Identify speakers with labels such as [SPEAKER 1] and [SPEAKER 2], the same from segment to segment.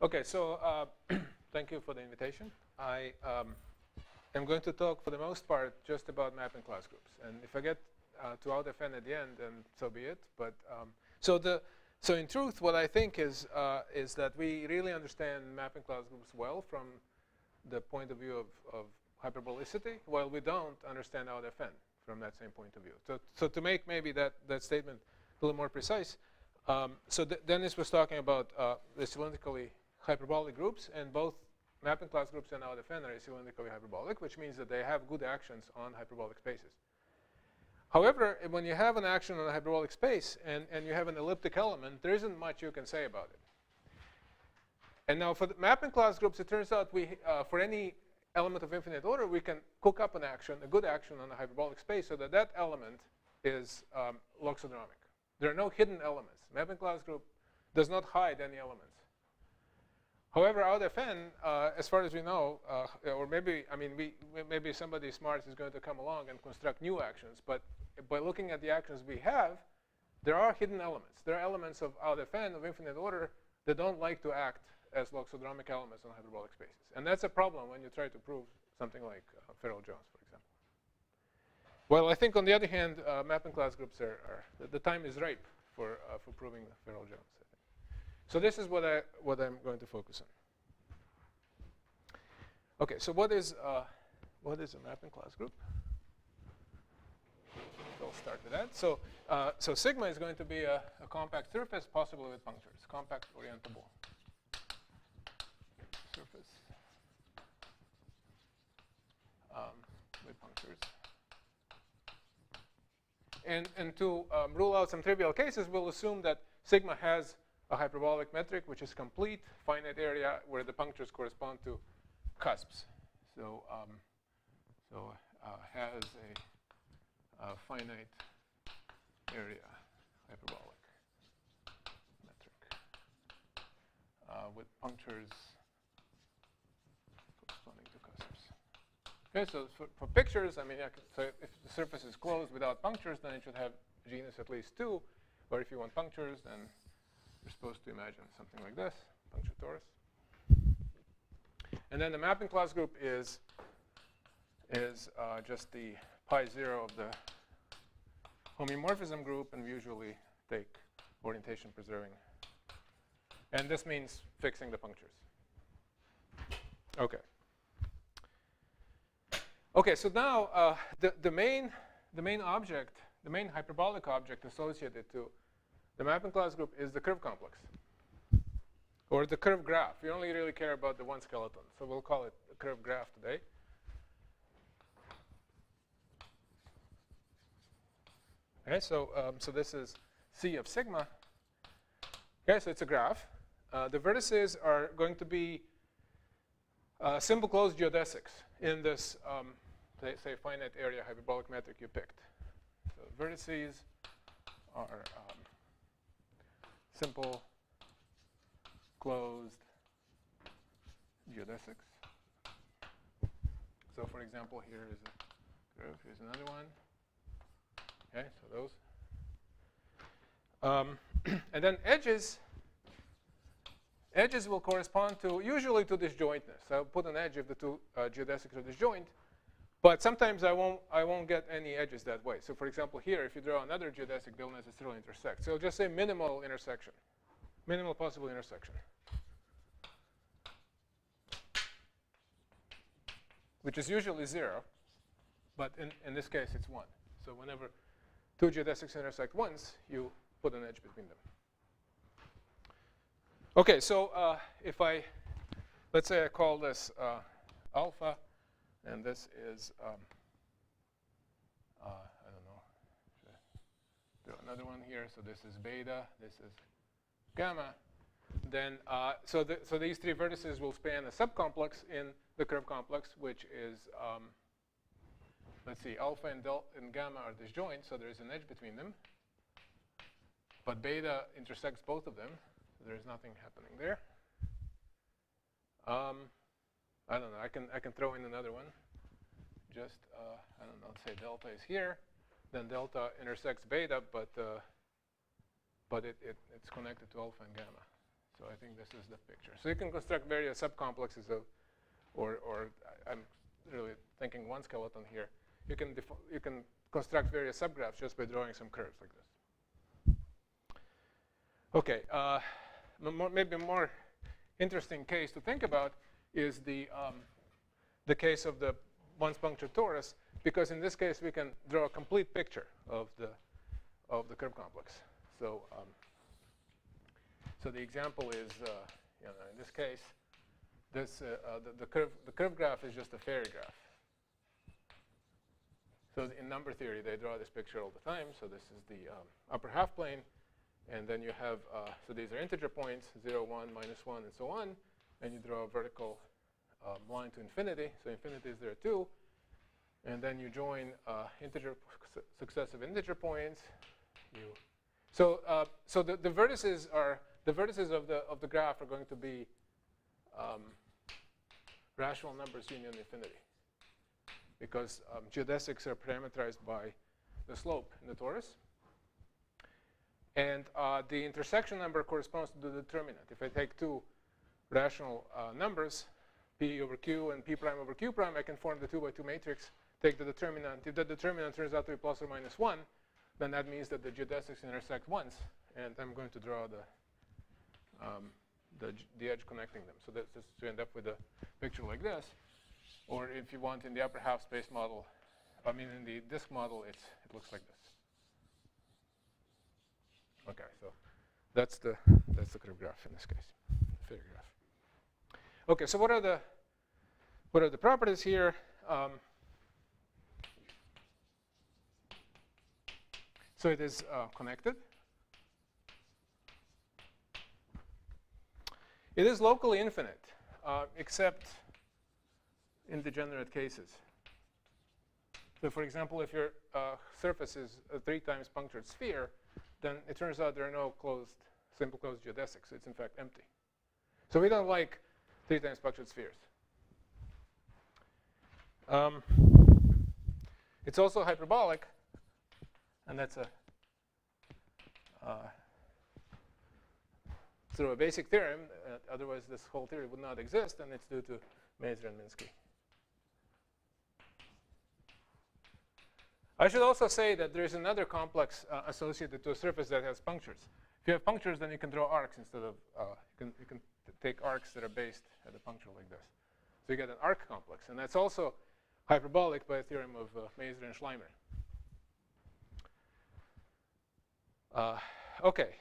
[SPEAKER 1] Okay, so thank you for the invitation. I am going to talk, for the most part, just about mapping class groups. And if I get to OutF at the end, then so be it. But so in truth, what I think is that we really understand mapping class groups well from the point of view of hyperbolicity, while we don't understand OutFN from that same point of view. So to make maybe that statement a little more precise, so Dennis was talking about the cylindrically hyperbolic groups, and both mapping class groups and OutFN are cylindrically hyperbolic, which means that they have good actions on hyperbolic spaces. However, when you have an action on a hyperbolic space and you have an elliptic element, there isn't much you can say about it. And now for the mapping class groups, it turns out for any element of infinite order, we can cook up an action, a good action on a hyperbolic space, so that that element is loxodromic. There are no hidden elements. Mapping class group does not hide any elements. However, OutFN, as far as we know, or maybe, I mean, maybe somebody smart is going to come along and construct new actions. But by looking at the actions we have, there are hidden elements. There are elements of OutFN of infinite order that don't like to act as loxodromic elements on hyperbolic spaces. And that's a problem when you try to prove something like Farrell-Jones, for example. Well, I think on the other hand, mapping class groups the time is ripe for proving Farrell-Jones. So this is what I'm going to focus on. Okay, so what is a mapping class group? We'll start with that. So so sigma is going to be a compact surface, possibly with punctures, compact orientable surface with punctures. And to rule out some trivial cases, we'll assume that sigma has a hyperbolic metric, which is complete, finite area, where the punctures correspond to cusps. So has a finite area hyperbolic metric with punctures corresponding to cusps. Okay, so for pictures, I mean, so if the surface is closed without punctures, then it should have genus at least 2. Or if you want punctures, then you're supposed to imagine something like this, puncture torus. And then the mapping class group is just the pi0 of the homeomorphism group, and we usually take orientation preserving. And this means fixing the punctures. Okay. Okay, so now the main object, the main hyperbolic object associated to the mapping class group is the curve complex, or the curve graph. We only really care about the one skeleton, so we'll call it the curve graph today. Okay, so this is C of sigma. Okay, so it's a graph. The vertices are going to be simple closed geodesics in this, say, finite area hyperbolic metric you picked. So vertices are simple closed geodesics. So for example, here is a curve, here's another one. Okay, so those. And then edges will correspond to, usually to disjointness. So I'll put an edge if the two geodesics are disjoint. But sometimes I won't get any edges that way. So for example, here, if you draw another geodesic, they'll necessarily intersect. So I'll just say minimal intersection, minimal possible intersection, which is usually 0. But in this case, it's 1. So whenever two geodesics intersect once, you put an edge between them. Okay, so let's say I call this alpha. And this is, I don't know, do another one here. So this is beta, this is gamma. Then, so these three vertices will span a subcomplex in the curve complex, which is, let's see, alpha and gamma are disjoint, so there's an edge between them. But beta intersects both of them, so there's nothing happening there. I don't know. I can throw in another one. Just I don't know. Let's say delta is here, then delta intersects beta, but it's connected to alpha and gamma. So I think this is the picture. So you can construct various subcomplexes of, or I'm really thinking one skeleton here. You can construct various subgraphs just by drawing some curves like this. Okay, maybe a more interesting case to think about is the case of the once-punctured torus, because in this case we can draw a complete picture of the curve complex. So so the example is, in this case, this the curve graph is just a fairy graph. So in number theory, they draw this picture all the time. So this is the upper half plane. And then you have, so these are integer points, 0, 1, minus 1, and so on. And you draw a vertical line to infinity. So infinity is there too. And then you join successive integer points. So the vertices are, the vertices of the graph are going to be rational numbers union infinity, because geodesics are parameterized by the slope in the torus. And the intersection number corresponds to the determinant. If I take two rational numbers, p over q and p prime over q prime, I can form the 2 by 2 matrix, take the determinant. If the determinant turns out to be plus or minus 1, then that means that the geodesics intersect once. And I'm going to draw the edge connecting them. So that's just to end up with a picture like this. Or if you want in the upper half space model, I mean in the disk model, it looks like this. Okay, so that's the curve graph in this case, figure graph. Okay, so what are the properties here? So it is connected. It is locally infinite, except in degenerate cases. So for example, if your surface is a 3 times punctured sphere, then it turns out there are no simple closed geodesics. It's in fact empty. So we don't like 3 times punctured spheres. It's also hyperbolic, and that's a sort of a basic theorem. Otherwise, this whole theory would not exist, and it's due to Maser and Minsky. I should also say that there is another complex associated to a surface that has punctures. If you have punctures, then you can draw arcs instead of you can take arcs that are based at a puncture like this. So you get an arc complex, and that's also hyperbolic by a theorem of Maser and Schleimer. Okay.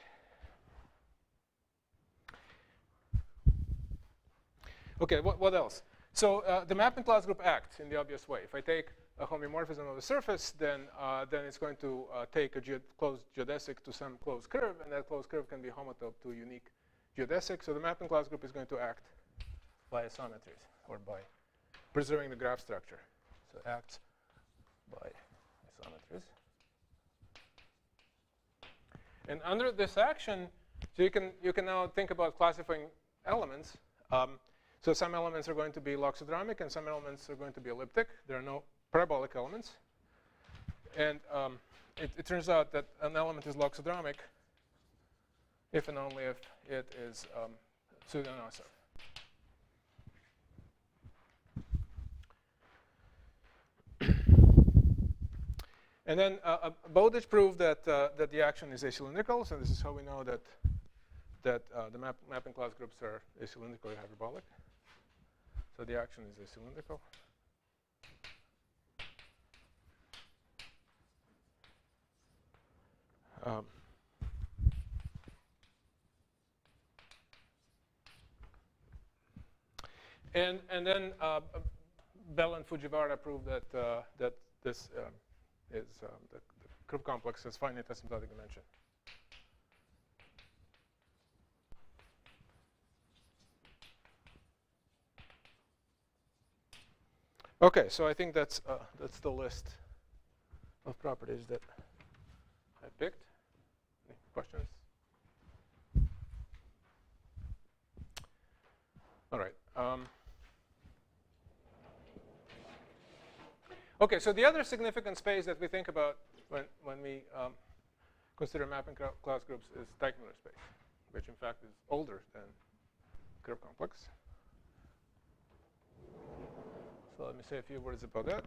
[SPEAKER 1] Okay, what else? So the mapping class group acts in the obvious way. If I take a homeomorphism of a surface, then it's going to take a closed geodesic to some closed curve, and that closed curve can be homotope to a unique geodesic. So the mapping class group is going to act by isometries, or by preserving the graph structure. So it acts by isometries. And under this action, so you can now think about classifying elements. So some elements are going to be loxodromic, and some elements are going to be elliptic. There are no parabolic elements. And it turns out that an element is loxodromic if and only if it is pseudo-nociv. And then Bowditch proved that the action is acylindrical. So this is how we know that the mapping class groups are acylindrically hyperbolic. So the action is acylindrical. And then Bell and Fujiwara proved that this is the curve complex has finite asymptotic dimension. Okay, so I think that's the list of properties that I picked. Any questions? All right. Okay, so the other significant space that we think about when we consider mapping class groups is Teichmuller space. which in fact is older than curve complex. So let me say a few words about that.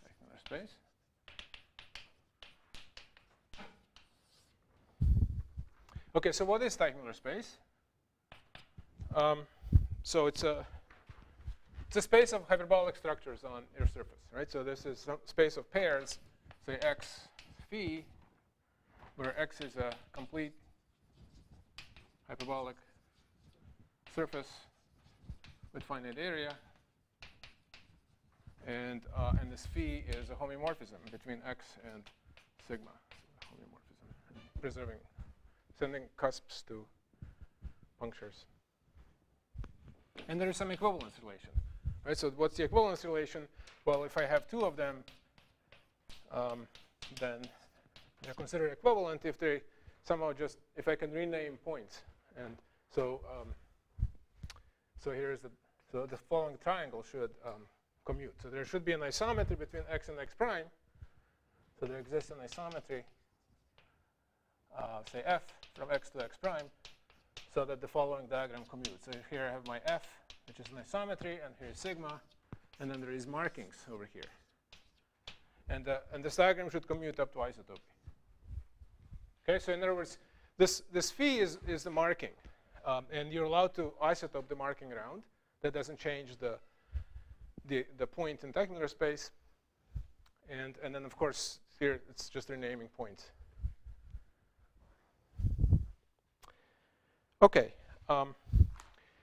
[SPEAKER 1] Technical space. Okay, so what is technical space? So it's a space of hyperbolic structures on your surface, right? So this is some space of pairs, say x phi, where x is a complete hyperbolic surface with finite area, and this phi is a homeomorphism between x and sigma. So homeomorphism, sending cusps to punctures. And there is some equivalence relation, right? So what's the equivalence relation? Well, if I have two of them, then they're considered equivalent if they somehow just, if I can rename points. And so, so here's so the following triangle should commute. So there should be an isometry between x and x prime. So there exists an isometry, say f from x to x prime, so that the following diagram commutes. So here I have my f, which is an isometry, and here's sigma, and then there is markings over here. And this diagram should commute up to isotopy. Okay, so in other words, this phi is the marking, and you're allowed to isotope the marking around. That doesn't change the point in technical space. And then of course here it's just renaming points. Okay,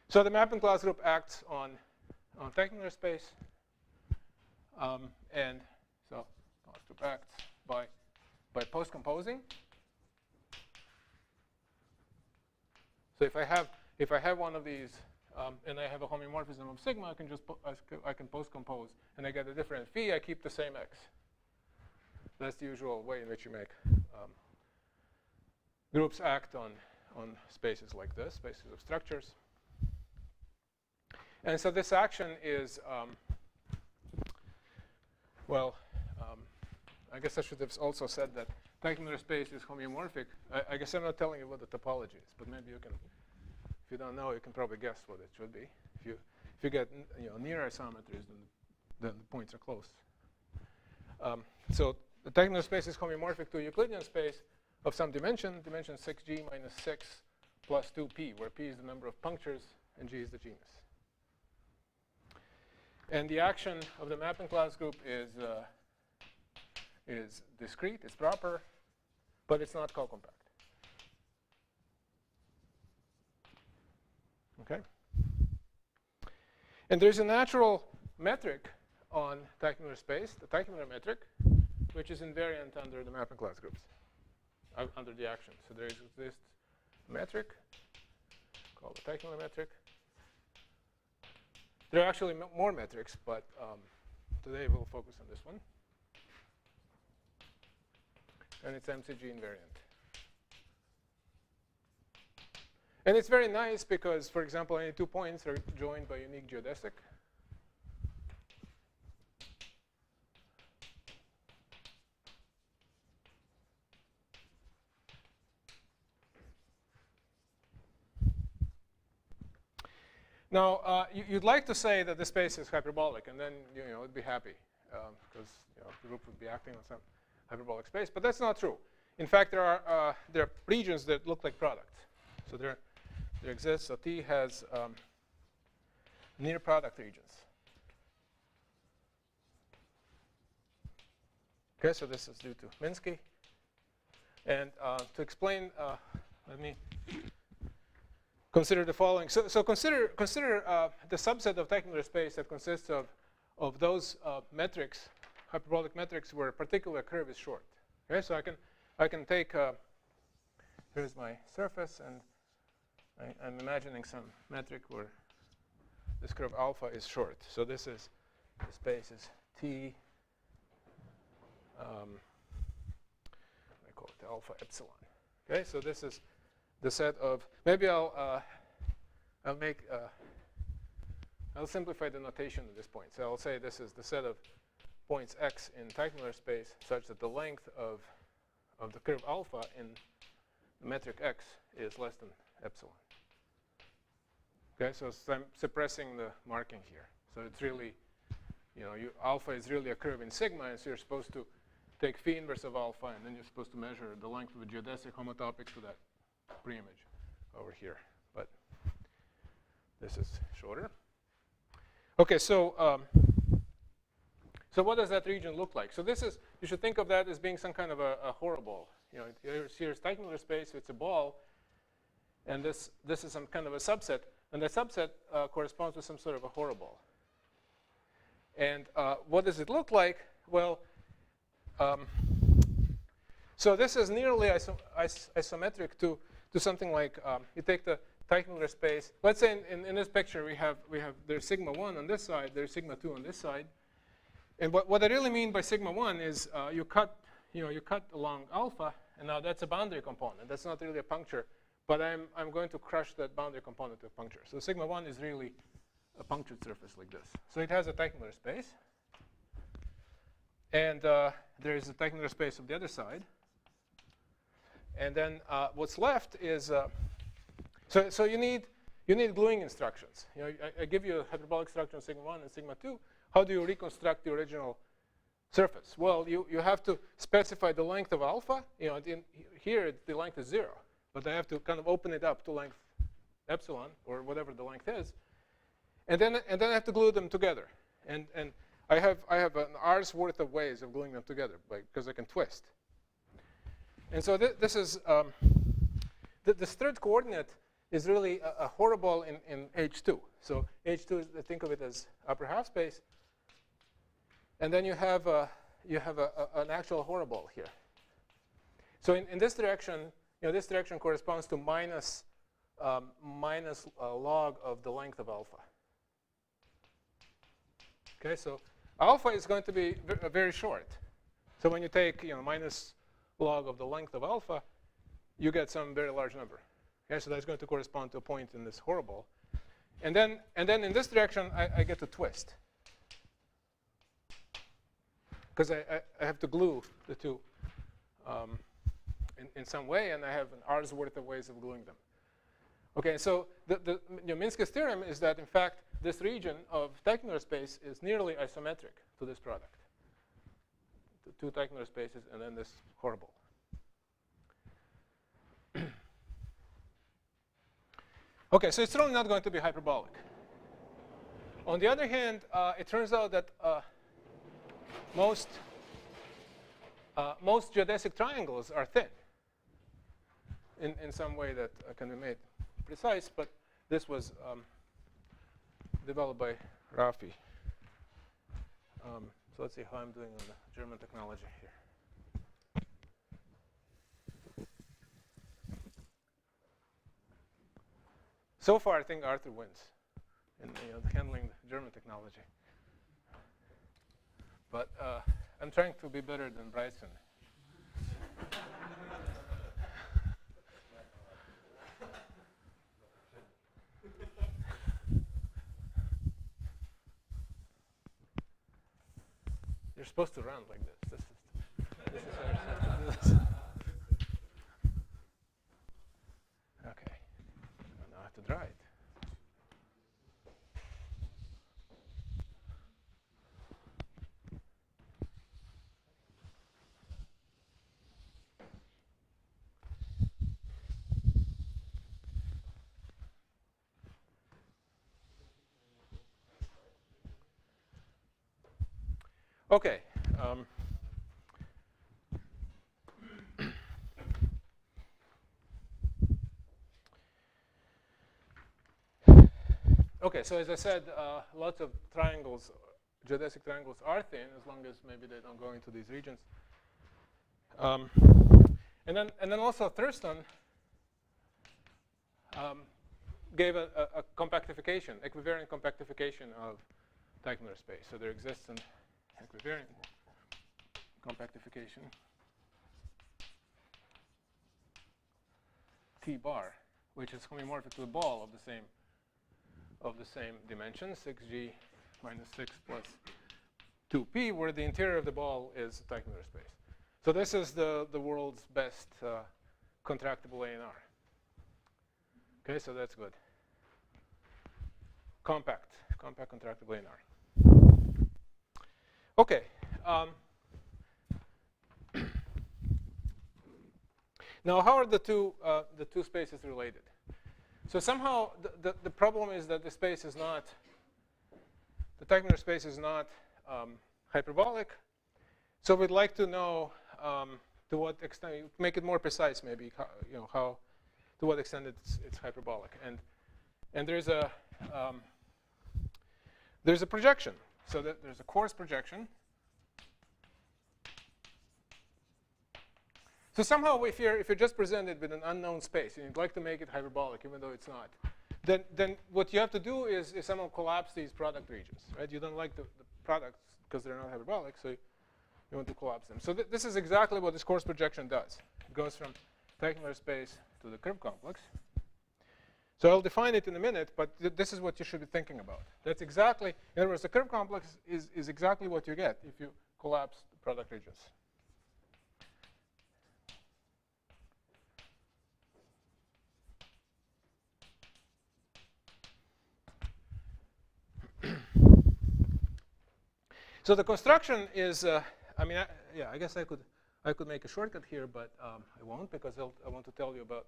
[SPEAKER 1] so the mapping class group acts on technical space, and so class group acts by post-composing. So if I have one of these and I have a homeomorphism of sigma, I can post-compose, and I get a different phi. I keep the same x. That's the usual way in which you make groups act on spaces like this, spaces of structures. And so this action is, I guess I should have also said that technical space is homeomorphic. I guess I'm not telling you what the topology is, but maybe you can, if you don't know, you can probably guess what it should be. If you get near isometries, then the points are close. So the technical space is homeomorphic to a Euclidean space of some dimension 6g minus 6 plus 2p, where p is the number of punctures and g is the genus. And the action of the mapping class group is discrete, it's proper, but it's not co-compact. Okay? And there's a natural metric on technical space, the technical metric, which is invariant under the mapping class groups, under the action. So there exists a metric called the technical metric. There are actually more metrics, but today we'll focus on this one. And it's MCG invariant. And it's very nice because, for example, any 2 points are joined by unique geodesic. Now, you'd like to say that the space is hyperbolic, and then it'd be happy because the group would be acting on some hyperbolic space. But that's not true. In fact, there are regions that look like products. So there exists. So T has near product regions. Okay, so this is due to Minsky. And to explain, let me consider the following. So consider the subset of technical space that consists of those metrics, hyperbolic metrics, where a particular curve is short. Okay, so I can take here's my surface, and I'm imagining some metric where this curve alpha is short. So this is the space is T. I call it alpha epsilon. Okay, so this is the set of, maybe I'll simplify the notation at this point. So I'll say this is the set of points x in technical space such that the length of the curve alpha in the metric x is less than epsilon. Okay, so I'm suppressing the marking here. So it's really, alpha is really a curve in sigma, and so you're supposed to take phi inverse of alpha, and then you're supposed to measure the length of a geodesic homotopic to that preimage over here. But this is shorter. Okay, so so what does that region look like? So this is, you should think of that as being some kind of a horoball. Here's Teichmüller space, it's a ball, and this is some kind of a subset, and the subset corresponds to some sort of a horoball. And what does it look like? Well, so this is nearly isometric to something like, you take the Teichmüller space. Let's say in this picture we have there's sigma 1 on this side, there's sigma 2 on this side. And what I really mean by sigma 1 is you cut along alpha, and now that's a boundary component. That's not really a puncture, but I'm going to crush that boundary component to a puncture. So sigma 1 is really a punctured surface like this. So it has a Teichmüller space. And there is a Teichmüller space of the other side. And then what's left is, so you need gluing instructions. I give you a hyperbolic structure on sigma 1 and sigma 2. How do you reconstruct the original surface? Well, you have to specify the length of alpha. Here the length is 0, but I have to kind of open it up to length epsilon or whatever the length is, and then I have to glue them together. And I have an R's worth of ways of gluing them together because I can twist. And so this is this third coordinate is really a horoball in H2. So H2 is, think of it as upper half space. And then you have an actual horoball here. So in this direction, this direction corresponds to minus log of the length of alpha. Okay, so alpha is going to be very short. So when you take minus log of the length of alpha, you get some very large number. Okay, so that's going to correspond to a point in this horoball. And then in this direction, I get to twist. Because I have to glue the two in some way, and I have an R's worth of ways of gluing them. Okay, so the Minsky's theorem is that, in fact, this region of Teichmüller space is nearly isometric to this product. The two Teichmüller spaces and then this horoball. Okay, so it's really not going to be hyperbolic. On the other hand, it turns out that most geodesic triangles are thin in some way that can be made precise, but this was developed by Rafi. So let's see how I'm doing on the German technology here. So far, I think Arthur wins in handling the German technology. But I'm trying to be better than Bryson. You're supposed to run like this. This is okay. Now I have to draw it. Okay. Okay, so as I said, lots of triangles, geodesic triangles are thin as long as maybe they don't go into these regions. And then also Thurston gave a compactification, equivariant compactification of Teichmüller space. So there exists an equivariant compactification T bar, which is homeomorphic to the ball of the same dimension, 6g minus 6 plus 2p, where the interior of the ball is Teichmüller space. So this is the world's best contractible A and R. Okay, so that's good. Compact contractible A and R. Okay. Now, how are the two spaces related? So somehow the problem is that the space is not, the Teichmüller space is not hyperbolic. So we'd like to know to what extent, make it more precise maybe, how to what extent it's hyperbolic. And there's a projection. So that there's a coarse projection. So somehow, if you're just presented with an unknown space and you'd like to make it hyperbolic, even though it's not, then what you have to do is somehow collapse these product regions, right? You don't like the products because they're not hyperbolic, so you want to collapse them. So this is exactly what this coarse projection does. It goes from Teichmüller space to the curve complex. So I'll define it in a minute, but this is what you should be thinking about. That's exactly, in other words, the curve complex is exactly what you get if you collapse the product regions. So the construction is, I guess I could make a shortcut here, but I won't, because I want to tell you about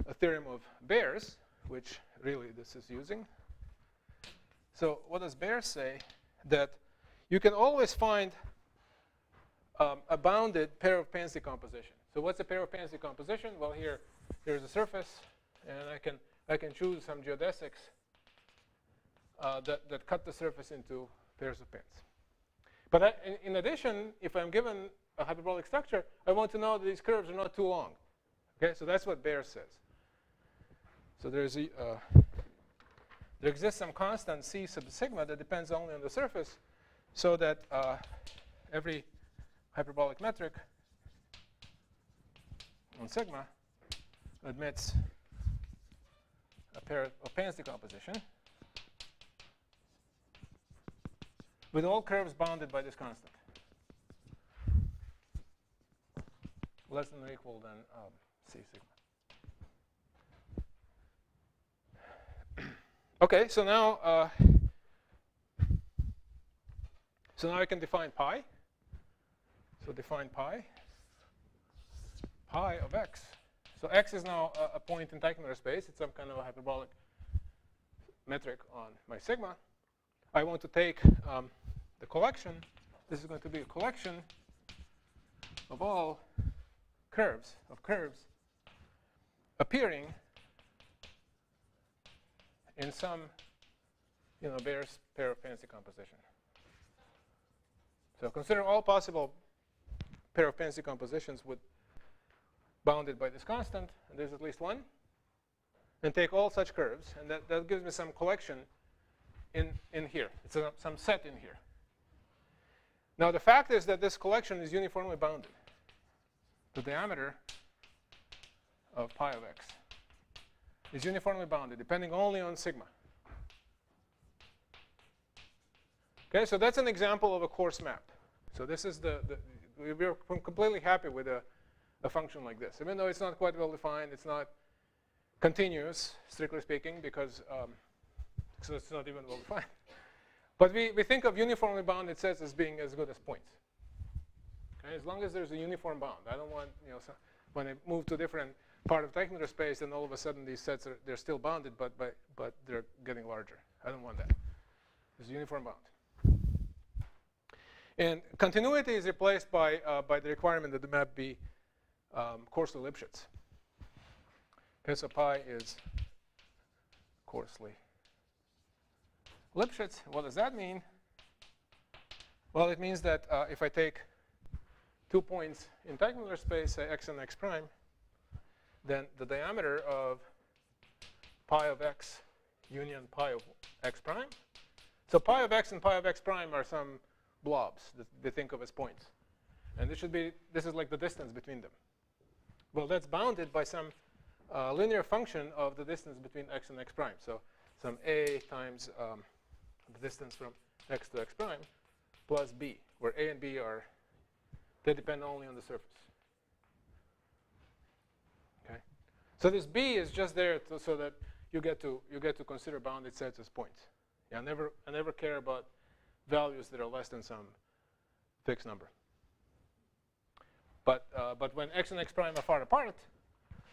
[SPEAKER 1] a theorem of Bayer's, which really this is using. So what does Bayer say? That you can always find a bounded pair of Pans decomposition. So what's a pair of Pans decomposition? Well, here's a surface, and I can choose some geodesics that cut the surface into pairs of Pans. But in addition, if I'm given a hyperbolic structure, I want to know that these curves are not too long. Okay, so that's what Bayer says. So there exists some constant c sub sigma that depends only on the surface, so that every hyperbolic metric on sigma admits a pair of Pans decomposition with all curves bounded by this constant, less than or equal than c sigma. Okay, so now I can define pi. So define pi of x. So x is now a point in Teichmüller space. It's some kind of a hyperbolic metric on my sigma. I want to take the collection. This is going to be a collection of all curves appearing in some Bayer's pair of Pans decomposition. So consider all possible pair of Pans decompositions bounded by this constant, and there's at least one, and take all such curves, and that gives me some collection in here. It's some set in here. Now the fact is that this collection is uniformly bounded. The diameter of pi of x is uniformly bounded, depending only on sigma. Okay, so that's an example of a coarse map. So this is we're completely happy with a function like this, even though it's not quite well defined. It's not continuous, strictly speaking, because so it's not even well defined. But we think of uniformly bounded sets as being as good as points. Okay, as long as there's a uniform bound. I don't want when I move to a different part of Teichmüller space, then all of a sudden these sets they're still bounded, but they're getting larger. I don't want that. There's a uniform bound. And continuity is replaced by the requirement that the map be coarsely Lipschitz. Okay, so pi is coarsely Lipschitz. What does that mean? Well, it means that if I take 2 points in Teichmüller space, say x and x prime, then the diameter of pi of x union pi of x prime. So pi of x and pi of x prime are some blobs that we think of as points. And this is like the distance between them. Well, that's bounded by some linear function of the distance between x and x prime. So some a times the distance from x to x prime plus b, where a and b they depend only on the surface. So this B is just there so that you get to consider bounded sets as points. Yeah, I never care about values that are less than some fixed number. But when x and x prime are far apart,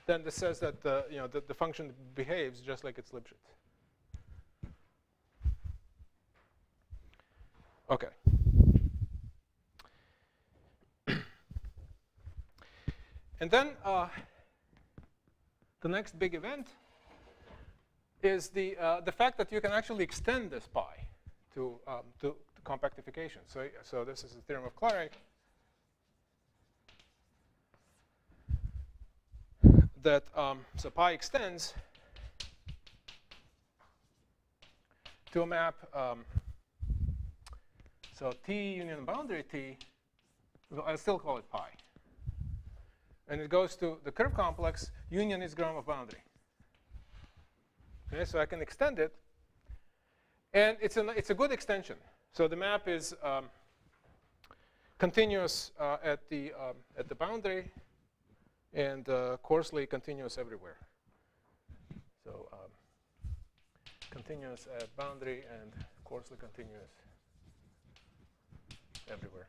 [SPEAKER 1] then this says that the function behaves just like its Lipschitz. Okay. And then the next big event is the fact that you can actually extend this pi to compactification. So this is the theorem of Clare. That so pi extends to a map. So T union boundary T, well, I'll still call it pi. And it goes to the curve complex. Union is Gromov boundary. Okay, so I can extend it, and it's a good extension. So the map is continuous at the boundary, and coarsely continuous everywhere. So continuous at boundary and coarsely continuous everywhere.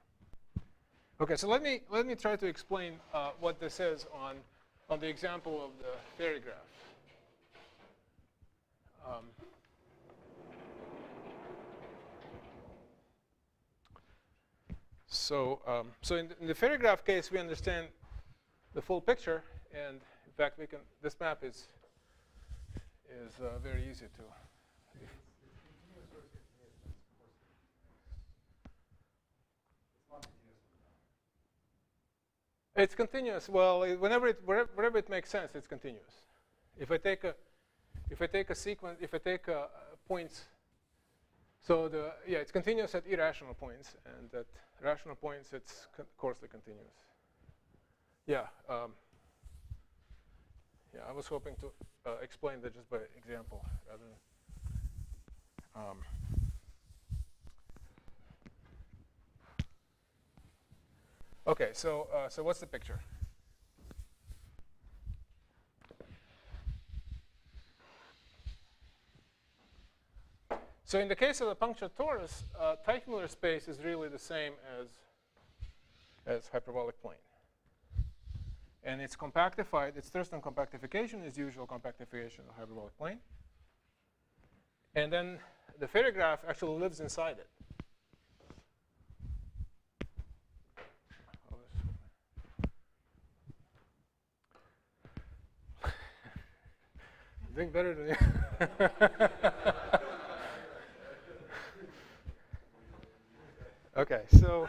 [SPEAKER 1] Okay, so let me try to explain what this is on the example of the fairy graph. So in the fairy graph case, we understand the full picture, and in fact, this map is very easy to. It's continuous. Well, wherever it makes sense, it's continuous. If I take a sequence, if I take points, so it's continuous at irrational points, and at rational points, it's coarsely continuous. Yeah. Yeah, I was hoping to explain that just by example rather than. Okay, so what's the picture? So in the case of the punctured torus, Teichmüller space is really the same as hyperbolic plane. And it's compactified. Its Thurston compactification is usual compactification of the hyperbolic plane. And then the fairy graph actually lives inside it. Doing better than you. Okay, so.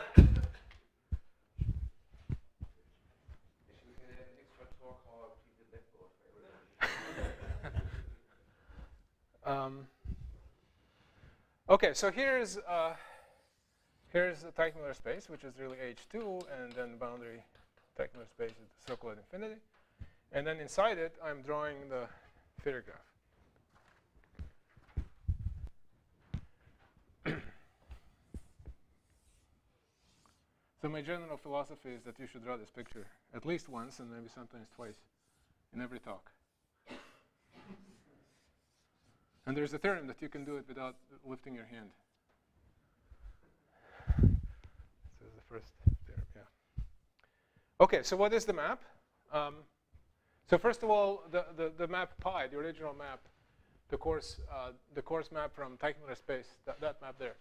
[SPEAKER 1] Okay, so here's the Teichmüller space, which is really H2, and then the boundary Teichmüller space is the circle at infinity. And then inside it, I'm drawing the fairy graph. So my general philosophy is that you should draw this picture at least once and maybe sometimes twice in every talk. And there's a theorem that you can do it without lifting your hand. This is the first theorem, yeah. Okay, so what is the map? So first of all, the map pi, the original map, the coarse map from Teichmüller space, that map there,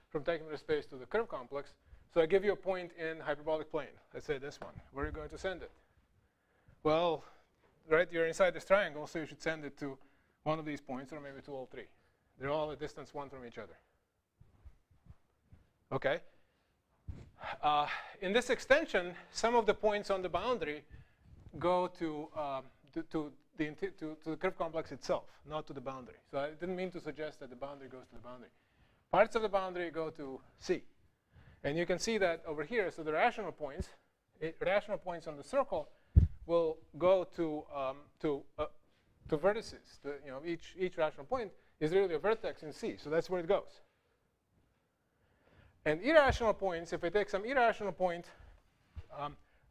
[SPEAKER 1] from Teichmüller space to the curve complex. So I give you a point in hyperbolic plane. Let's say this one. Where are you going to send it? Well, right, you're inside this triangle, so you should send it to one of these points, or maybe to all three. They're all a distance 1 from each other. Okay. In this extension, some of the points on the boundary go to the curve complex itself, not to the boundary. So I didn't mean to suggest that the boundary goes to the boundary. Parts of the boundary go to C. And you can see that over here, so the rational points on the circle will go to vertices. Each rational point is really a vertex in C, so that's where it goes. And irrational points, if I take some irrational point,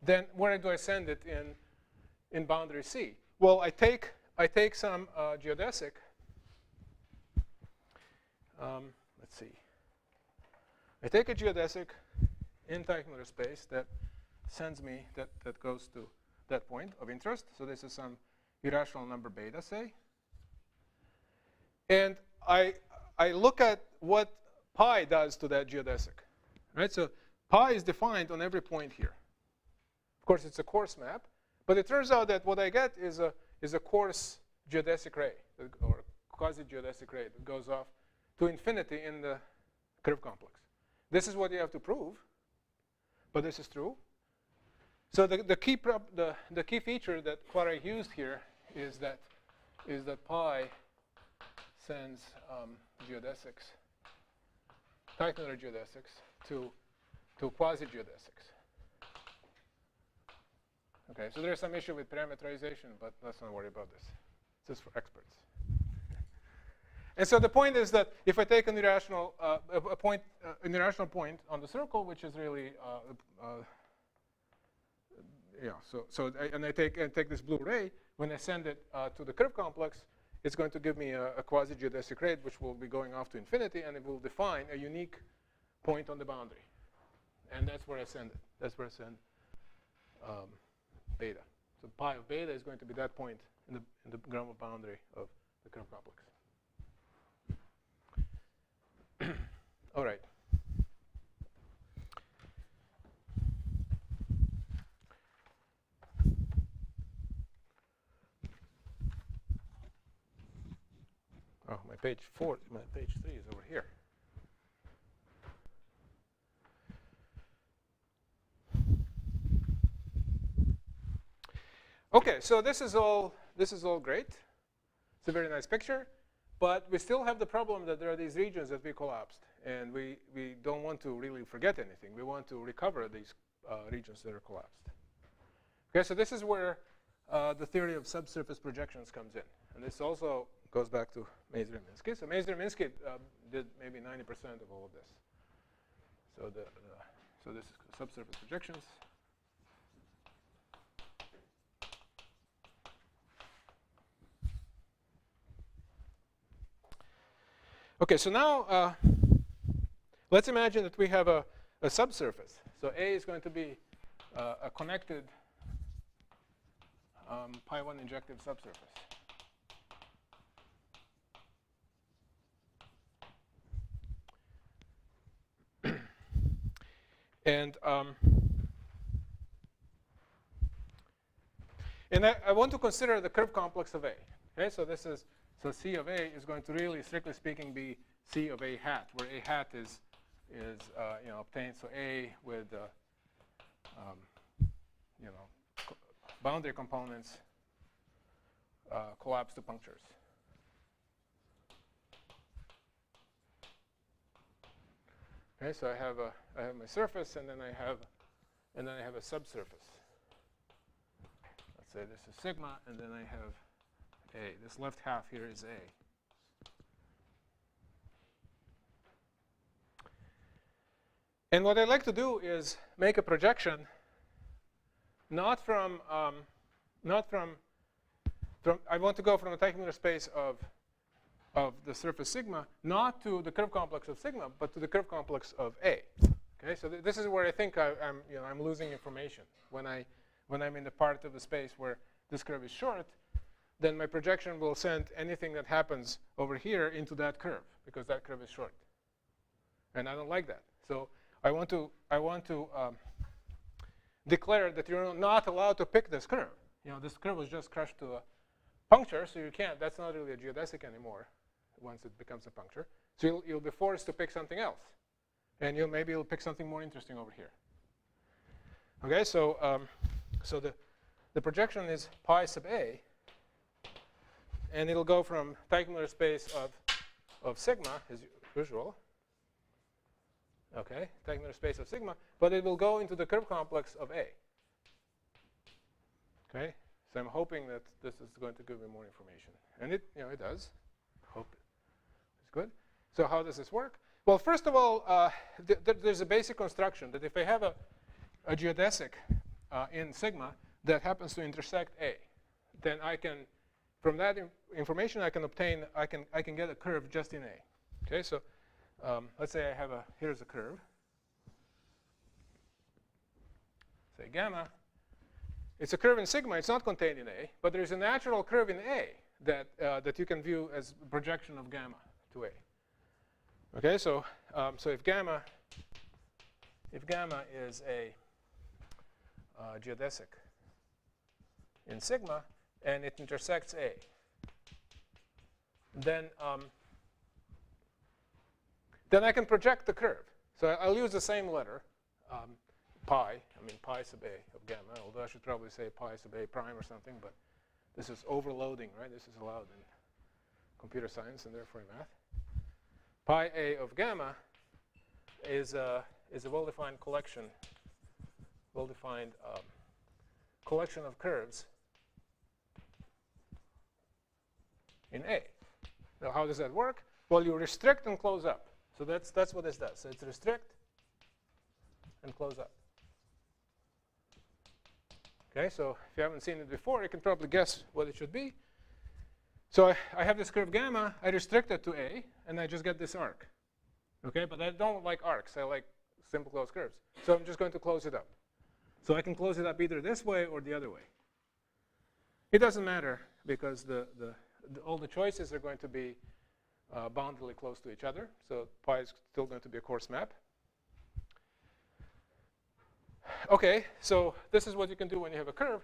[SPEAKER 1] then where do I send it in boundary C? Well, I take some geodesic. Let's see. I take a geodesic in Technospace space that sends me, that goes to that point of interest. So this is some irrational number beta, say. And I look at what pi does to that geodesic. Right? So pi is defined on every point here. Of course, it's a coarse map. But it turns out that what I get is a coarse geodesic ray, or quasi-geodesic ray that goes off to infinity in the curve complex. This is what you have to prove, but this is true. So the key feature that Poiré used here is that pi sends geodesics, Teichner geodesics, to quasi-geodesics. Okay, so there's some issue with parameterization, but let's not worry about this. It's just for experts. And so the point is that if I take an irrational point on the circle, which is really I take this blue ray, when I send it to the curve complex, it's going to give me a quasi-geodesic ray, which will be going off to infinity, and it will define a unique point on the boundary. And that's where I send it. That's where I send beta. So pi of beta is going to be that point in the Gromov boundary of the curve complex. All right. Oh, my page 3 is over here. Okay, so this is all great. It's a very nice picture, but we still have the problem that there are these regions that we collapsed, and we don't want to really forget anything. We want to recover these regions that are collapsed. Okay, so this is where the theory of subsurface projections comes in, and this also goes back to Mazur-Minsky. So Mazur-Minsky did maybe 90% of all of this. So so this is subsurface projections. Okay, so now let's imagine that we have a subsurface. So A is going to be a connected pi1 injective subsurface. And I want to consider the curve complex of A. Okay, so C of A is going to really, strictly speaking, be C of A hat, where A hat is obtained. So A with boundary components collapse to punctures. Okay, so I have my surface, and then I have a subsurface. Let's say this is sigma, and then I have A. This left half here is A. And what I like to do is make a projection, not from I want to go from the Teichner space of the surface sigma, not to the curve complex of sigma, but to the curve complex of A. Okay, so this is where I think I'm losing information when I'm in the part of the space where this curve is short. Then my projection will send anything that happens over here into that curve, because that curve is short, and I don't like that. So I want to declare that you're not allowed to pick this curve. This curve was just crushed to a puncture, so you can't. That's not really a geodesic anymore once it becomes a puncture. So you'll be forced to pick something else, and maybe you'll pick something more interesting over here. Okay, so so the projection is pi sub A, and it'll go from Teichner space of sigma as usual. Okay, Teichner space of sigma, but it will go into the curve complex of A. Okay, so I'm hoping that this is going to give me more information, and it does. Hope it's good. So how does this work? Well, first of all, there's a basic construction that if I have a geodesic in sigma that happens to intersect A, then I can, from that information, I can obtain, I can get a curve just in A. Okay, so let's say I have here's a curve. Say gamma. It's a curve in sigma. It's not contained in A, but there's a natural curve in A that you can view as a projection of gamma to A. Okay, so if gamma is a geodesic in sigma and it intersects A, then I can project the curve. So I'll use the same letter, pi. I mean pi sub A of gamma, although I should probably say pi sub A prime or something, but this is overloading, right? This is allowed in computer science and therefore in math. Pi A of gamma is a well-defined collection of curves in A. Now, how does that work? Well, you restrict and close up. So that's what this does. So it's restrict and close up. Okay, so if you haven't seen it before, you can probably guess what it should be. So I have this curve gamma. I restrict it to A, and I just get this arc. Okay, but I don't like arcs. I like simple closed curves. So I'm just going to close it up. So I can close it up either this way or the other way. It doesn't matter because all the choices are going to be boundedly close to each other. So pi is still going to be a coarse map. Okay, so this is what you can do when you have a curve.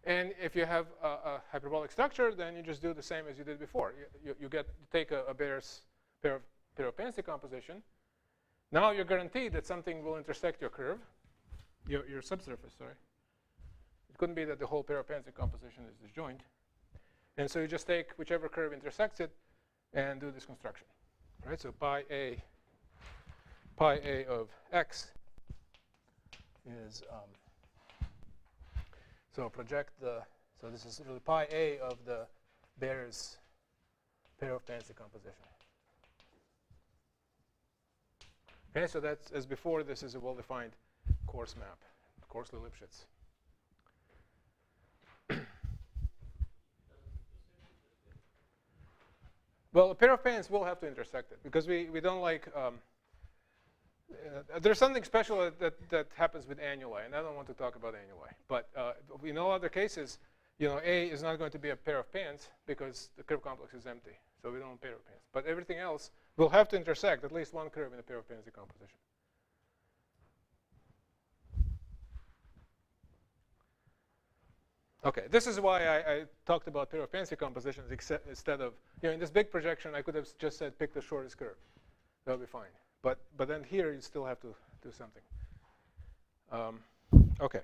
[SPEAKER 1] And if you have a hyperbolic structure, then you just do the same as you did before. You take a Bayer's pair of Penz decomposition. Now you're guaranteed that something will intersect your curve, your subsurface, sorry. It couldn't be that the whole pair of Penz decomposition is disjoint. And so you just take whichever curve intersects it and do this construction. Right? So pi A of x is so project so this is really pi A of the Bayer's pair of Penz decomposition. Okay, so that's as before. This is a well-defined coarse map, coarsely Lipschitz. Well, a pair of Penz will have to intersect it because we don't like. There's something special that happens with annuli, and I don't want to talk about annuli. But in all other cases, A is not going to be a pair of Penz because the curve complex is empty, so we don't have a pair of Penz. But everything else will have to intersect at least one curve in a pair of Penz decomposition. Okay, this is why I talked about pair of Penz decompositions instead of, in this big projection, I could have just said pick the shortest curve. That would be fine. But then here you still have to do something. Okay.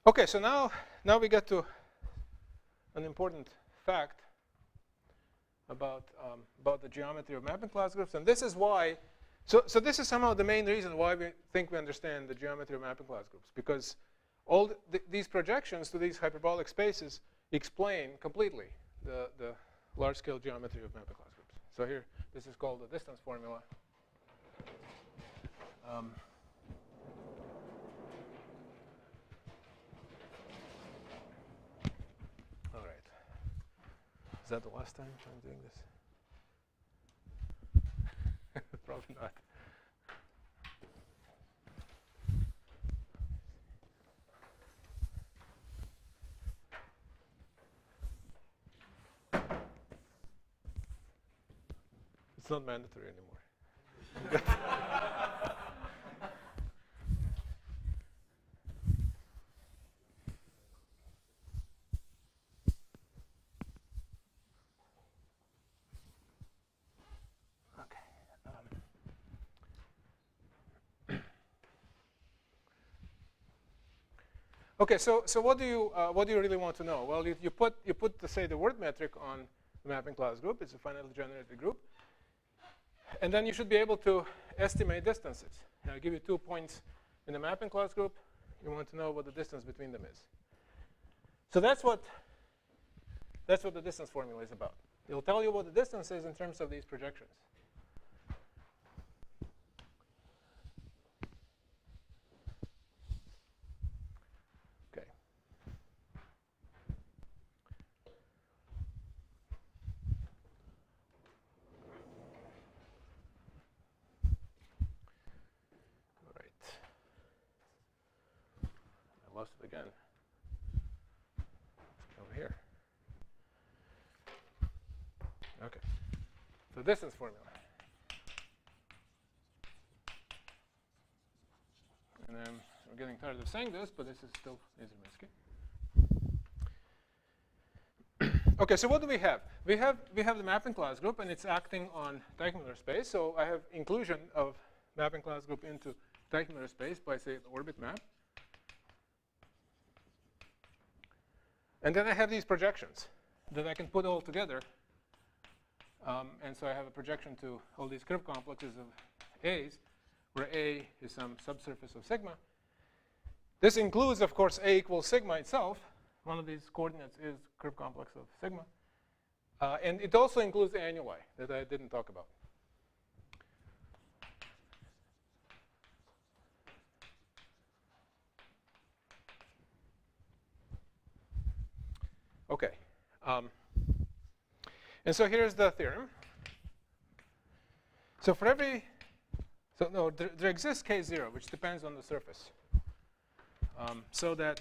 [SPEAKER 1] Okay, so now we get to an important fact about the geometry of mapping class groups, and this is why. So this is somehow the main reason why we think we understand the geometry of mapping class groups, because all these projections to these hyperbolic spaces explain completely the large-scale geometry of mapping class groups. So here, this is called the distance formula. All right. Is that the last time I'm doing this? Probably not. It's not mandatory anymore. Okay, so what do you really want to know? Well, you put say the word metric on the mapping class group. It's a finitely generated group, and then you should be able to estimate distances. I give you 2 points in the mapping class group. You want to know what the distance between them is. So that's what the distance formula is about. It'll tell you what the distance is in terms of these projections. lost it again. Over here. Okay. So distance formula. And then we're getting tired of saying this, but this is still Izerminsky. Okay, so what do we have? We have the mapping class group, and it's acting on Teichmuller space. So I have inclusion of mapping class group into Teichmuller space by, say, an orbit map. And then I have these projections that I can put all together. And so I have a projection to all these curve complexes of A's, where A is some subsurface of sigma. This includes, of course, A equals sigma itself. One of these coordinates is curve complex of sigma. And it also includes the annuli that I didn't talk about. Okay. And so here's the theorem. So for every, so no, there exists K0, which depends on the surface. So that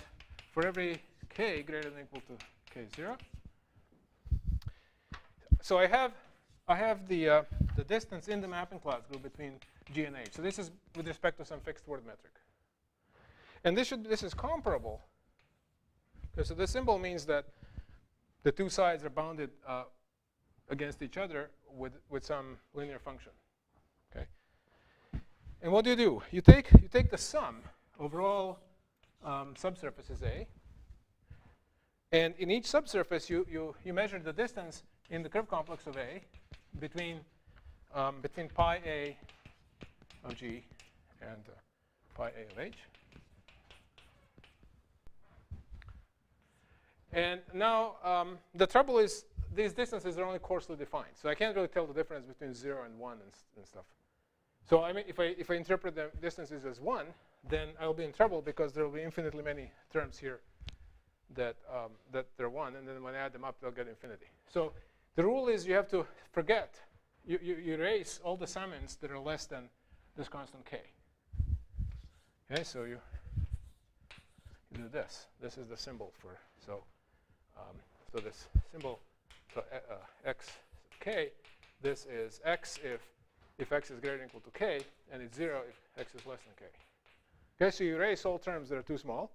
[SPEAKER 1] for every K greater than or equal to K0, so I have the distance in the mapping class group between G and H. So this is with respect to some fixed word metric. And this is comparable. Okay, so this symbol means that the two sides are bounded against each other with some linear function. Okay. And what do? You take the sum over all subsurfaces A, and in each subsurface you measure the distance in the curve complex of A between pi A of G and pi A of H. And now the trouble is these distances are only coarsely defined, so I can't really tell the difference between 0 and 1 and stuff. So I mean, if I interpret the distances as 1, then I'll be in trouble because there will be infinitely many terms here that they're 1, and then when I add them up, they'll get infinity. So the rule is you have to forget. You erase all the summons that are less than this constant k. Okay, so you do this. This is the symbol for so this symbol. So x k. This is x if x is greater than or equal to k, and it's 0 if x is less than k. Okay, so you erase all terms that are too small.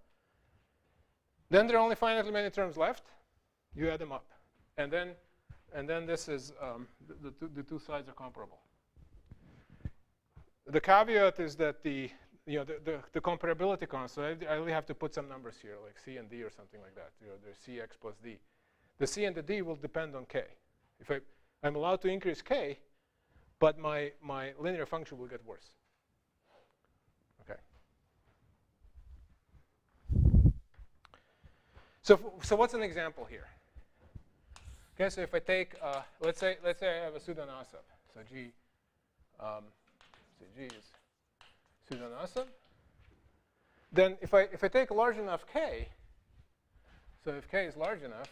[SPEAKER 1] Then there are only finitely many terms left. You add them up, and then this is the two sides are comparable. The caveat is that the comparability constant. I only have to put some numbers here, like c and d or something like that. There's cx plus d. The c and the d will depend on k. If I'm allowed to increase k, but my linear function will get worse. Okay. So what's an example here? Okay, so if I take let's say I have a pseudo-Nassau. So G is pseudo-Nassau. Then if I take a large enough k, so if k is large enough,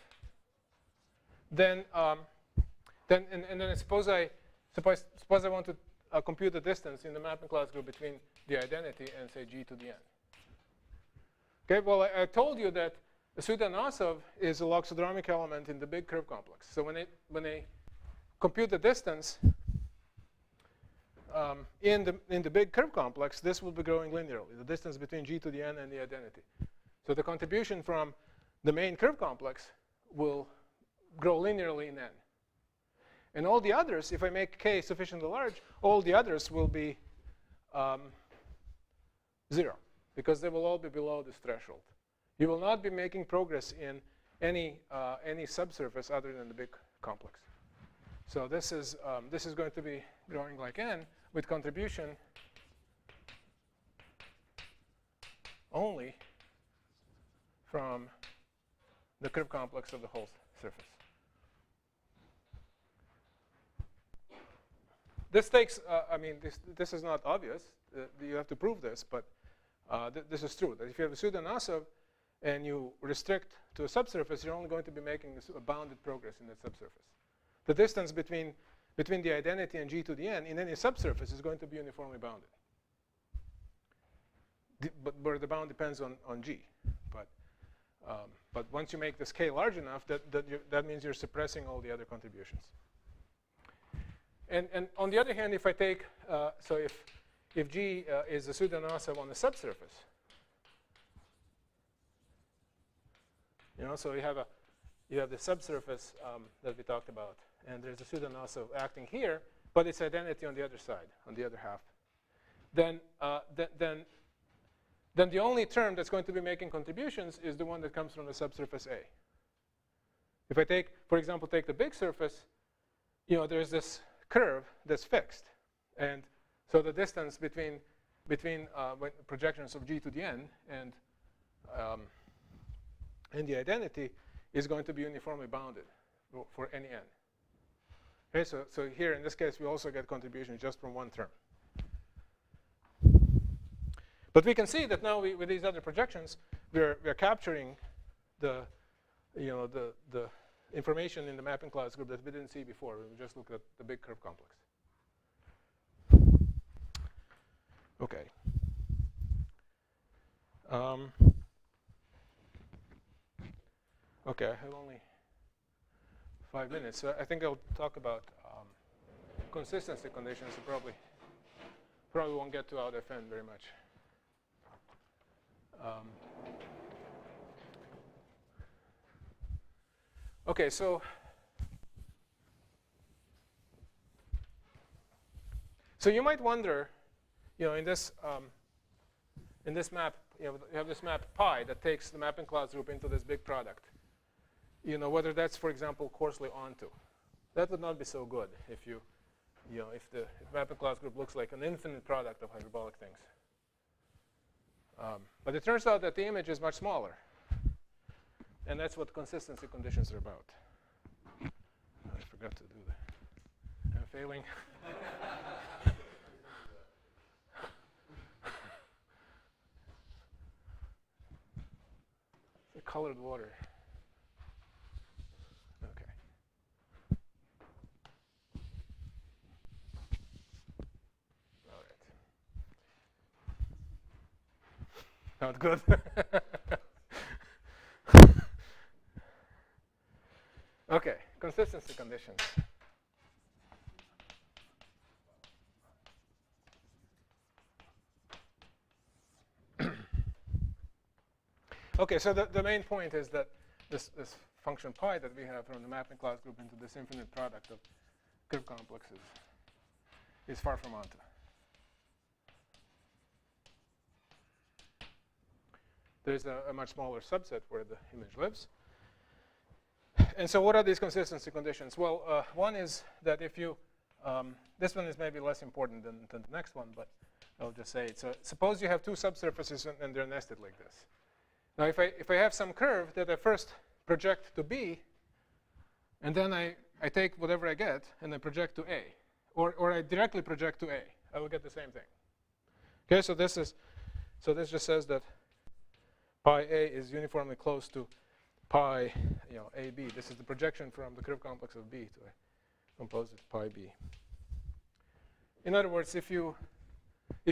[SPEAKER 1] then suppose I want to compute the distance in the mapping class group between the identity and say G to the n. Okay, well I told you that the pseudo-Nassau is a loxodromic element in the big curve complex. So when I compute the distance in the big curve complex, this will be growing linearly, the distance between G to the n and the identity. So the contribution from the main curve complex will grow linearly in n. And all the others, if I make k sufficiently large, all the others will be 0, because they will all be below this threshold. You will not be making progress in any subsurface other than the big complex. So this is going to be growing like n with contribution only from the curve complex of the whole surface. This takes, I mean, this is not obvious. You have to prove this, but this is true. That if you have a pseudo-Nassau and you restrict to a subsurface, you're only going to be making a bounded progress in that subsurface. The distance between the identity and G to the n in any subsurface is going to be uniformly bounded. But where the bound depends on G. But once you make this k large enough, that means you're suppressing all the other contributions. And on the other hand, if I take, so if G is a pseudo-Nosov on the subsurface, so you have the subsurface that we talked about, and there's a pseudo-Nosov acting here, but its identity on the other side, on the other half. Then the only term that's going to be making contributions is the one that comes from the subsurface A. If I take, for example, take the big surface, there's this curve that's fixed, and so the distance between projections of G to the n and the identity is going to be uniformly bounded for any n. Okay, so here in this case we also get contributions just from one term. But we can see that now with these other projections we're capturing the information in the mapping class group that we didn't see before. We just looked at the big curve complex. Okay. Okay, I have only 5 minutes, so I think I'll talk about consistency conditions. So probably won't get to OutFN very much. Okay, so you might wonder, in this map, you have this map pi that takes the mapping class group into this big product. Whether that's, for example, coarsely onto. That would not be so good if if the mapping class group looks like an infinite product of hyperbolic things. But it turns out that the image is much smaller. And that's what consistency conditions are about. I forgot to do that. I'm failing. The colored water. Okay. All right. Not good. Okay, consistency conditions. Okay, so the main point is that this function pi that we have from the mapping class group into this infinite product of curve complexes is far from onto. There's a much smaller subset where the image lives. And so what are these consistency conditions? Well, one is that if you, this one is maybe less important than the next one, but I'll just say it. So suppose you have two subsurfaces and they're nested like this. Now if I have some curve that I first project to B, and then I take whatever I get and I project to A, or I directly project to A, I will get the same thing. Okay, so this just says that pi A is uniformly close to pi, AB. This is the projection from the curve complex of B to a composite pi B. In other words, if you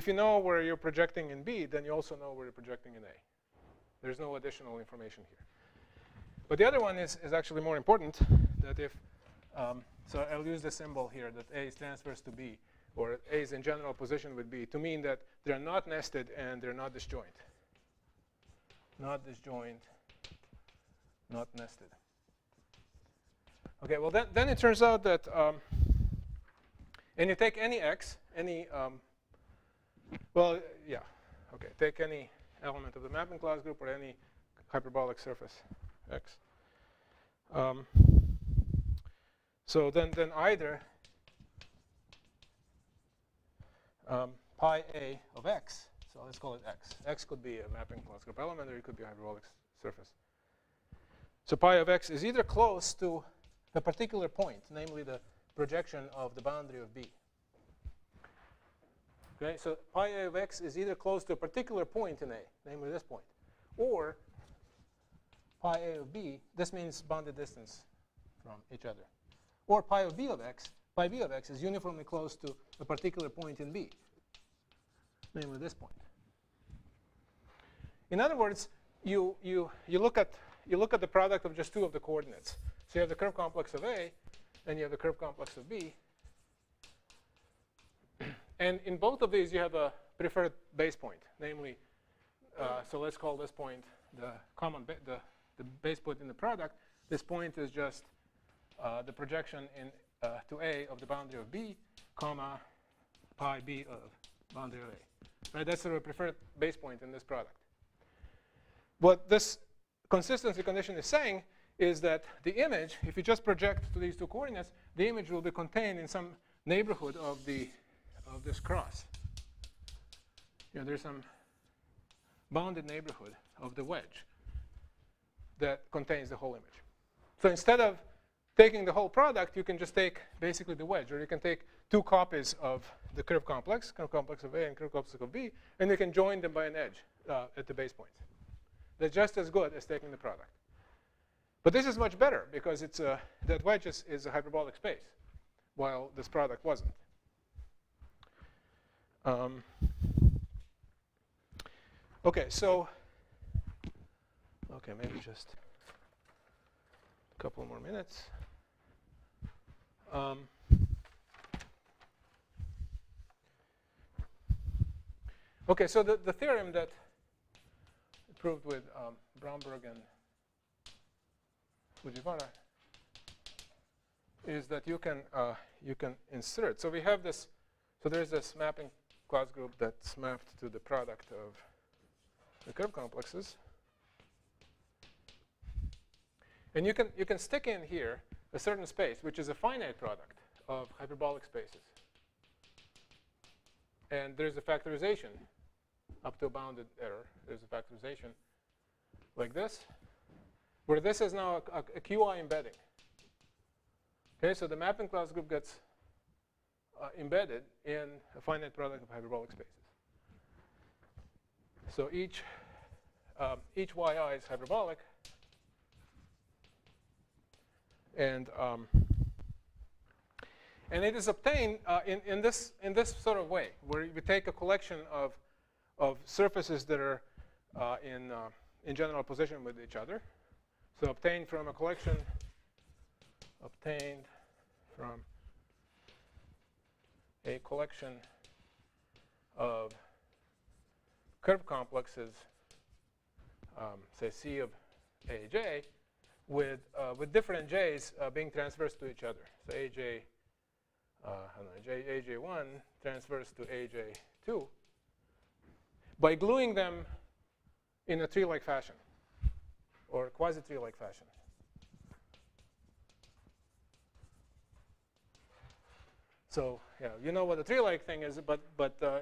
[SPEAKER 1] know where you're projecting in B, then you also know where you're projecting in A. There's no additional information here. But the other one is actually more important. That if so I'll use the symbol here that A is transverse to B, or A is in general position with B, to mean that they're not nested and they're not disjoint. Not disjoint. Not nested. Okay, well then it turns out that, and you take any x, any, well, yeah, okay, take any element of the mapping class group or any hyperbolic surface x. So then either pi a of x, so let's call it x. X could be a mapping class group element or it could be a hyperbolic surface. So pi of x is either close to a particular point, namely the projection of the boundary of B. Okay, so pi a of x is either close to a particular point in A, namely this point, or pi a of b, this means bounded distance from each other, or pi of b of x, pi b of x is uniformly close to a particular point in B, namely this point. In other words, you look at the product of just two of the coordinates. So you have the curve complex of A, and you have the curve complex of B. And in both of these, you have a preferred base point, namely, so let's call this point the the base point in the product. This point is just the projection to A of the boundary of B, comma pi B of boundary of A. Right? That's sort of a preferred base point in this product. What this consistency condition is saying is that the image, if you just project to these two coordinates, the image will be contained in some neighborhood of this cross. There's some bounded neighborhood of the wedge that contains the whole image. So instead of taking the whole product, you can just take basically the wedge, or you can take two copies of the curve complex of A and curve complex of B, and you can join them by an edge at the base points. That's just as good as taking the product. But this is much better because it's that wedge is a hyperbolic space, while this product wasn't. Okay, so maybe just a couple more minutes. Okay, so the theorem that proved with Bromberg and Fujiwara is that you can insert. So we have this. So there's this mapping class group that's mapped to the product of the curve complexes, and you can stick in here a certain space, which is a finite product of hyperbolic spaces. And there's a factorization up to a bounded error. There's a factorization like this, where this is now a QI embedding. Okay, so the mapping class group gets embedded in a finite product of hyperbolic spaces. So each yi is hyperbolic, and it is obtained in this sort of way, where we take a collection of surfaces that are in general position with each other. So obtained from a collection, of curve complexes, say C of AJ, with different J's being transverse to each other. So AJ, AJ1 transverse to AJ2, by gluing them in a tree-like fashion, or quasi-tree-like fashion. So you know what a tree-like thing is, but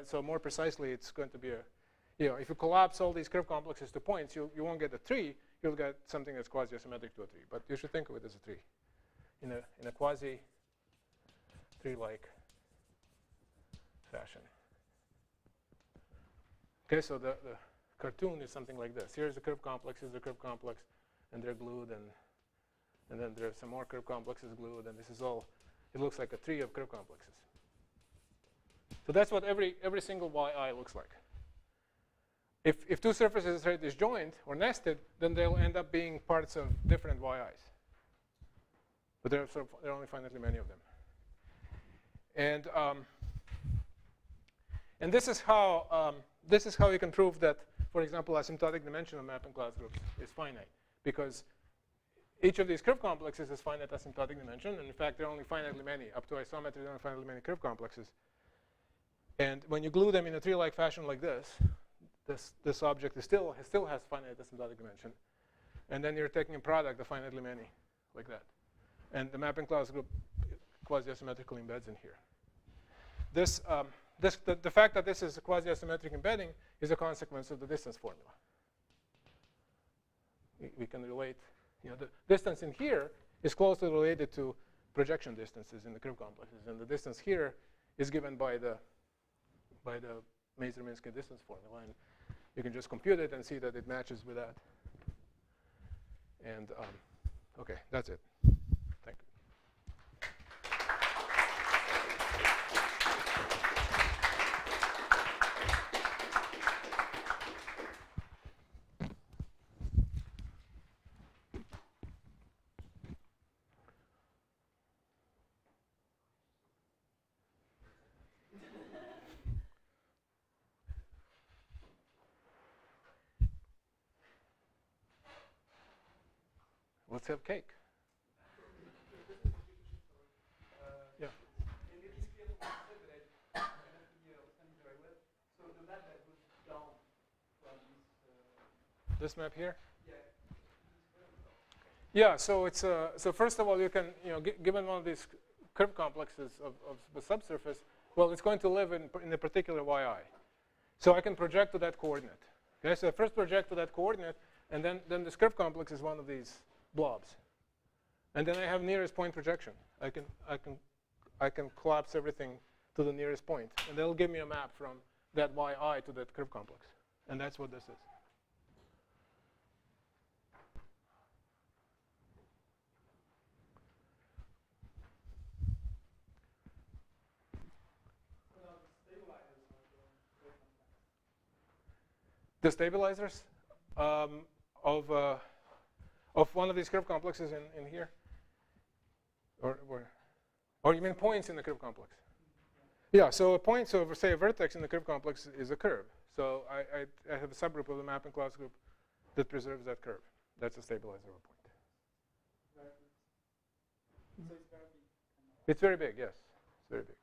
[SPEAKER 1] so more precisely, it's going to be if you collapse all these curve complexes to points, you won't get a tree. You'll get something that's quasi-symmetric to a tree. But you should think of it as a tree, in a quasi-tree-like fashion. Okay, so the cartoon is something like this. Here's the curve complex, here's the curve complex, and they're glued, and then there's some more curve complexes glued, and this is all. It looks like a tree of curve complexes. So that's what every single yi looks like. If two surfaces are disjoint or nested, then they'll end up being parts of different yi's. But there are only finitely many of them. And this is how you can prove that, for example, asymptotic dimension of mapping class groups is finite, because each of these curve complexes has finite asymptotic dimension, and in fact, there are only finitely many. Up to isometry, there are finitely many curve complexes. And when you glue them in a tree-like fashion like this, this object still has finite asymptotic dimension. And then you're taking a product of finitely many, like that. And the mapping class group quasi-asymmetrically embeds in here. The fact that this is a quasi-asymmetric embedding is a consequence of the distance formula. We can relate, the distance in here is closely related to projection distances in the curve complexes, and the distance here is given by the Mazur-Minsky distance formula, and you can just compute it and see that it matches with that. And okay, that's it. Thank you. Let's have cake. Yeah. This map here? Yeah, so it's so first of all, you can, given one of these curve complexes of the subsurface, well, it's going to live in a particular yi. So I can project to that coordinate. Okay, so I first project to that coordinate, and then this curve complex is one of these blobs. And then I have nearest point projection. I can collapse everything to the nearest point, and that'll give me a map from that yi to that curve complex. And that's what this is. The stabilizers of one of these curve complexes in here, or you mean points in the curve complex? Yeah. So a point, so say a vertex in the curve complex is a curve. So I have a subgroup of the mapping class group that preserves that curve. That's a stabilizer of a point. So it's very big. Yes, it's very big.